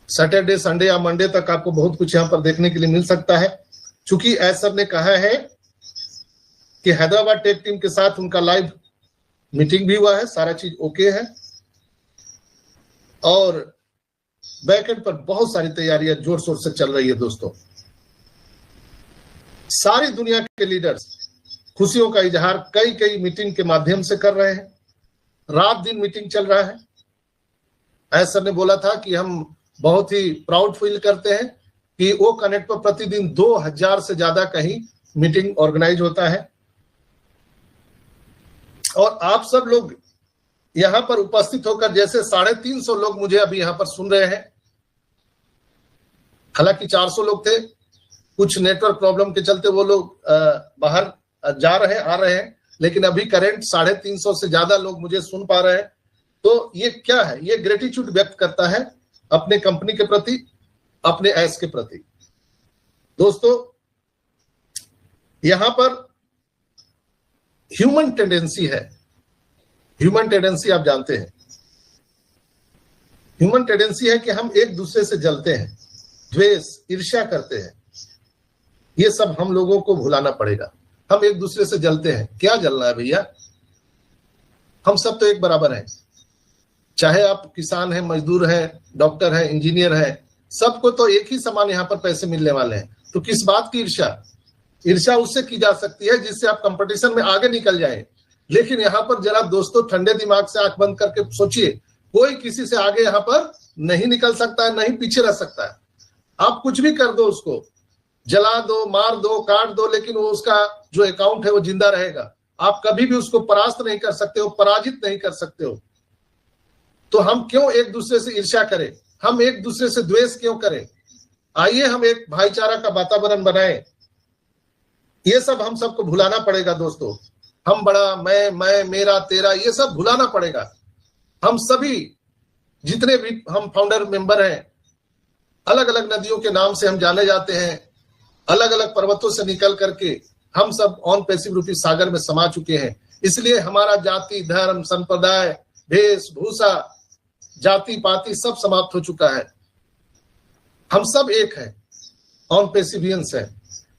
Saturday, Sunday या Monday तक आपको बहुत कुछ यहाँ पर देखने के लिए मिल सकता है। चूंकि एज सर ने कहा है कि हैदराबाद टेक टीम के साथ उनका लाइव मीटिंग भी हुआ है, सारा चीज ओके है और बैकएंड पर बहुत सारी तैयारियां जोर शोर से चल रही है। दोस्तों, सारी दुनिया के लीडर्स खुशियों का इजहार कई मीटिंग के माध्यम से कर रहे हैं। रात दिन मीटिंग चल रहा है। एज सर ने बोला था कि हम बहुत ही प्राउड फील करते हैं कि वो कनेक्ट पर प्रतिदिन 2000 से ज्यादा कहीं मीटिंग ऑर्गेनाइज होता है और आप सब लोग यहां पर उपस्थित होकर, जैसे 350 लोग मुझे अभी यहां पर सुन रहे हैं। हालांकि 400 लोग थे, कुछ नेटवर्क प्रॉब्लम के चलते वो लोग बाहर जा रहे हैं, आ रहे हैं, लेकिन अभी करंट 350 से ज्यादा लोग मुझे सुन पा रहे हैं। तो ये क्या है? ये ग्रेटिट्यूड व्यक्त करता है अपने कंपनी के प्रति, अपने एस के प्रति। दोस्तों, यहां पर ह्यूमन टेंडेंसी है। ह्यूमन टेंडेंसी आप जानते हैं, ह्यूमन टेंडेंसी है कि हम एक दूसरे से जलते हैं, द्वेष, ईर्ष्या करते हैं। ये सब हम लोगों को भुलाना पड़ेगा। हम एक दूसरे से जलते हैं, क्या जलना है भैया? हम सब तो एक बराबर हैं। चाहे आप किसान हैं, मजदूर हैं, डॉक्टर हैं, इंजीनियर हैं, सबको तो एक ही समान यहाँ पर पैसे मिलने वाले हैं। तो किस बात की ईर्ष्या? ईर्ष्या उससे की जा सकती है जिससे आप कंपटीशन में आगे निकल जाए। लेकिन यहाँ पर जरा दोस्तों ठंडे दिमाग से आंख बंद करके सोचिए, कोई किसी से आगे यहाँ पर नहीं निकल सकता है, नहीं पीछे रह सकता है। आप कुछ भी कर दो, उसको जला दो, मार दो, काट दो, लेकिन वो उसका जो अकाउंट है वो जिंदा रहेगा। आप कभी भी उसको परास्त नहीं कर सकते हो, पराजित नहीं कर सकते हो। तो हम क्यों एक दूसरे से ईर्ष्या करें? हम एक दूसरे से द्वेष क्यों करें? आइए हम एक भाईचारा का वातावरण बनाएं। ये सब हम सबको भुलाना पड़ेगा दोस्तों। हम बड़ा, मैं, मेरा, तेरा, ये सब भुलाना पड़ेगा। हम सभी जितने भी हम फाउंडर मेंबर हैं, अलग अलग नदियों के नाम से हम जाने जाते हैं। अलग अलग पर्वतों से निकल करके हम सब ऑन पैसिव रूपी सागर में समा चुके हैं। इसलिए हमारा जाति, धर्म, संप्रदाय, वेशभूषा, जाति पाति सब समाप्त हो चुका है। हम सब एक हैं, ऑन पेसिवियंस है।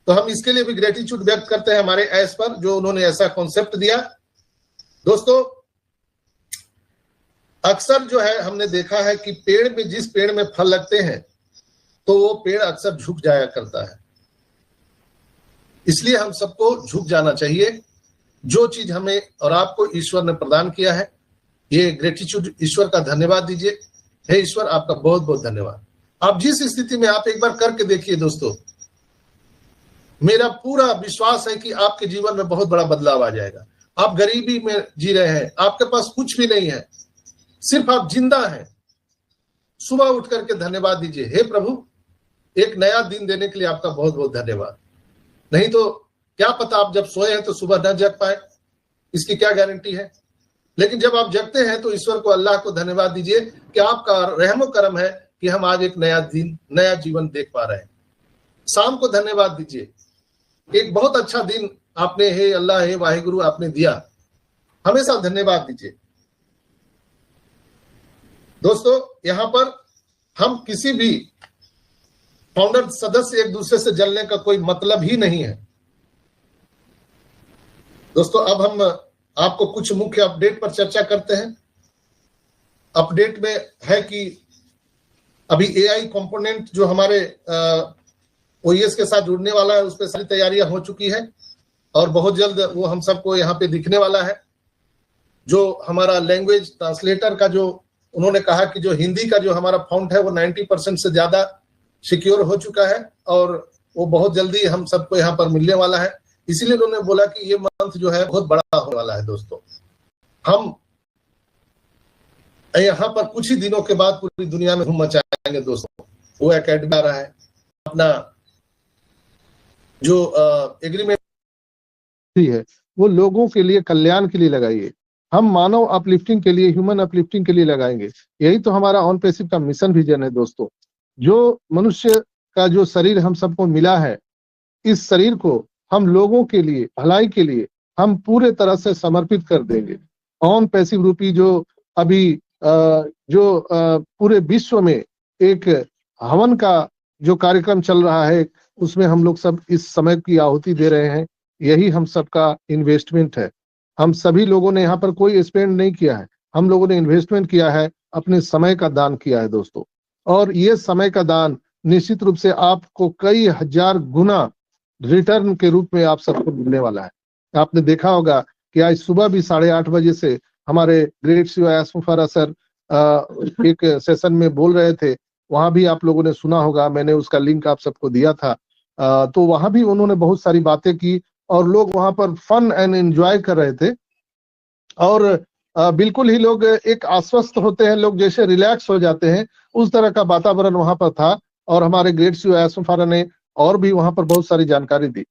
तो हम इसके लिए भी ग्रेटिट्यूड व्यक्त करते हैं हमारे एस पर, जो उन्होंने ऐसा कॉन्सेप्ट दिया। दोस्तों, अक्सर जो है हमने देखा है कि पेड़ में, जिस पेड़ में फल लगते हैं तो वो पेड़ अक्सर झुक जाया करता है। इसलिए हम सबको झुक जाना चाहिए। जो चीज हमें और आपको ईश्वर ने प्रदान किया है, ये ग्रेटिट्यूड, ईश्वर का धन्यवाद दीजिए। हे ईश्वर, आपका बहुत बहुत धन्यवाद। आप जिस स्थिति में, आप एक बार करके देखिए दोस्तों। मेरा पूरा विश्वास है कि आपके जीवन में बहुत बड़ा बदलाव आ जाएगा। आप गरीबी में जी रहे हैं, आपके पास कुछ भी नहीं है, सिर्फ आप जिंदा हैं। सुबह उठ करके धन्यवाद दीजिए, हे प्रभु, एक नया दिन देने के लिए आपका बहुत बहुत धन्यवाद। नहीं तो क्या पता आप जब सोए हैं तो सुबह न जग पाए, इसकी क्या गारंटी है? लेकिन जब आप जगते हैं तो ईश्वर को, अल्लाह को धन्यवाद दीजिए कि आपका रहमो करम है कि हम आज एक नया दिन, नया जीवन देख पा रहे हैं। शाम को धन्यवाद दीजिए, एक बहुत अच्छा दिन आपने, हे अल्लाह, हे वाहिगुरु, आपने दिया। हमेशा धन्यवाद दीजिए। दोस्तों, यहां पर हम किसी भी फाउंडर सदस्य एक दूसरे से जलने का कोई मतलब ही नहीं है। दोस्तों, अब हम आपको कुछ मुख्य अपडेट पर चर्चा करते हैं। अपडेट में है कि अभी एआई कंपोनेंट जो हमारे ओईएस के साथ जुड़ने वाला है, उस पर सारी तैयारियां हो चुकी है और बहुत जल्द वो हम सबको यहाँ पे दिखने वाला है। जो हमारा लैंग्वेज ट्रांसलेटर का, जो उन्होंने कहा कि जो हिंदी का जो हमारा फॉन्ट है वो 90% से ज्यादा सिक्योर हो चुका है और वो बहुत जल्दी हम सबको यहाँ पर मिलने वाला है। इसीलिए उन्होंने बोला कि ये मंथ जो है बहुत बड़ा होने वाला है। दोस्तों, हम यहाँ पर कुछ ही दिनों के बाद पूरी दुनिया में धूम मचाएंगे। दोस्तों, वो एकेडमी आ रहा है, अपना जो एग्रीमेंट है वो लोगों के लिए, कल्याण के लिए लगाइए। हम मानव अपलिफ्टिंग के लिए, ह्यूमन अपलिफ्टिंग के लिए लगाएंगे। यही तो हमारा ऑन पैसिव का मिशन विजन है। दोस्तों, जो मनुष्य का जो शरीर हम सबको मिला है, इस शरीर को हम लोगों के लिए, भलाई के लिए हम पूरे तरह से समर्पित कर देंगे। ऑन पैसिव रूपी जो अभी पूरे विश्व में एक हवन का जो कार्यक्रम चल रहा है, उसमें हम लोग सब इस समय की आहुति दे रहे हैं। यही हम सबका इन्वेस्टमेंट है। हम सभी लोगों ने यहाँ पर कोई स्पेंड नहीं किया है, हम लोगों ने इन्वेस्टमेंट किया है, अपने समय का दान किया है दोस्तों। और ये समय का दान निश्चित रूप से आपको कई हजार गुना रिटर्न के रूप में आप सबको मिलने वाला है। आपने देखा होगा कि आज सुबह भी 8:30 बजे से हमारे ग्रेट शिवायास मुफारा सर एक सेशन में बोल रहे थे, वहां भी आप लोगों ने सुना होगा, मैंने उसका लिंक आप सबको दिया था। तो वहां भी उन्होंने बहुत सारी बातें की और लोग वहां पर फन एंड एंजॉय कर रहे थे। और बिल्कुल ही लोग एक आश्वस्त होते हैं, लोग जैसे रिलैक्स हो जाते हैं, उस तरह का वातावरण वहां पर था। और हमारे ग्रेट शिवायास मुफारा ने और भी वहां पर बहुत सारी जानकारी दी।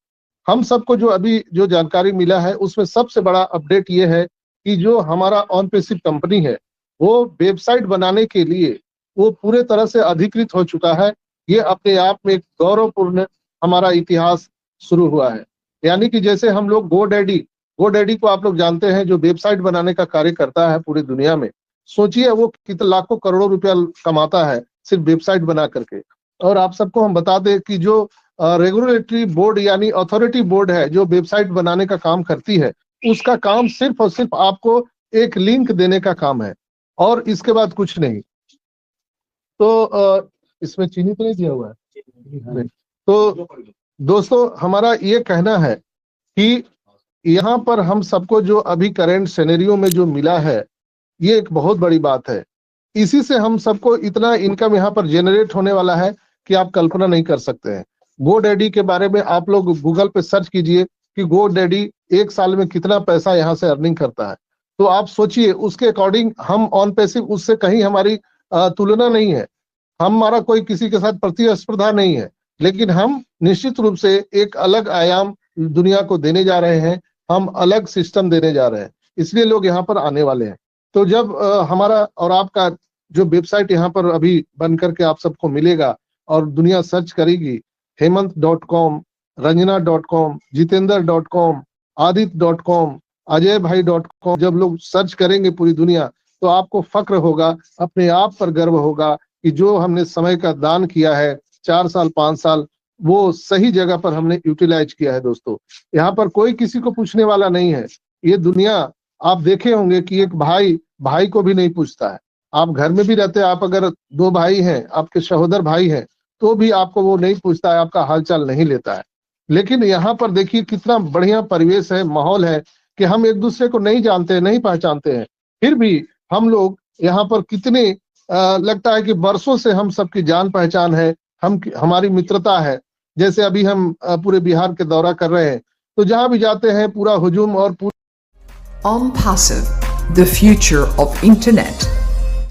हम सबको जो अभी जो जानकारी मिला है, उसमें सबसे बड़ा अपडेट ये है कि जो हमारा ऑन पैसिव कंपनी है, वो वेबसाइट बनाने के लिए वो पूरे तरह से अधिकृत हो चुका है। ये अपने आप में एक गौरवपूर्ण हमारा इतिहास शुरू हुआ है। यानी कि जैसे हम लोग गोडैडी को आप लोग जानते हैं, जो वेबसाइट बनाने का कार्य करता है पूरी दुनिया में। सोचिए वो कितने लाखों करोड़ों रुपया कमाता है सिर्फ वेबसाइट बना करके। और आप सबको हम बता दें कि जो रेगुलेटरी बोर्ड यानी अथॉरिटी बोर्ड है, जो वेबसाइट बनाने का काम करती है, उसका काम सिर्फ और सिर्फ आपको एक लिंक देने का काम है और इसके बाद कुछ नहीं। तो इसमें चीनी तो नहीं दिया हुआ है। तो दोस्तों, हमारा ये कहना है कि यहाँ पर हम सबको जो अभी करंट सिनेरियो में जो मिला है, ये एक बहुत बड़ी बात है। इसी से हम सबको इतना इनकम यहाँ पर जनरेट होने वाला है कि आप कल्पना नहीं कर सकते हैं। गोडैडी के बारे में आप लोग गूगल पे सर्च कीजिए कि गोडैडी एक साल में कितना पैसा यहाँ से अर्निंग करता है, तो आप सोचिए उसके अकॉर्डिंग हम ऑन पैसिव उससे कहीं हमारी तुलना नहीं है। हमारा कोई किसी के साथ प्रतिस्पर्धा नहीं है, लेकिन हम निश्चित रूप से एक अलग आयाम दुनिया को देने जा रहे हैं, हम अलग सिस्टम देने जा रहे हैं, इसलिए लोग यहाँ पर आने वाले हैं। तो जब हमारा और आपका जो वेबसाइट यहाँ पर अभी बन करके आप सबको मिलेगा और दुनिया सर्च करेगी, हेमंत.com, रंजना.com, जितेंद्र.com, आदित्य.com, अजयभाई.com, जब लोग सर्च करेंगे पूरी दुनिया, तो आपको फक्र होगा, अपने आप पर गर्व होगा कि जो हमने समय का दान किया है 4 साल 5 साल, वो सही जगह पर हमने यूटिलाइज किया है। दोस्तों, यहाँ पर कोई किसी को पूछने वाला नहीं है। ये दुनिया आप देखे होंगे कि एक भाई को भी नहीं पूछता है। आप घर में भी रहते हैं, आप अगर 2 भाई हैं, आपके सहोदर भाई हैं, तो भी आपको वो नहीं पूछता है, आपका हालचाल नहीं लेता है। लेकिन यहाँ पर देखिए कितना बढ़िया परिवेश है, माहौल है कि हम एक दूसरे को नहीं जानते, नहीं पहचानते हैं, फिर भी हम लोग यहाँ पर कितने लगता है कि बरसों से हम सबकी जान पहचान है, हमारी मित्रता है। जैसे अभी हम पूरे बिहार के दौरा कर रहे हैं, तो जहां भी जाते हैं पूरा हुजूम और OnPassive, the future of internet.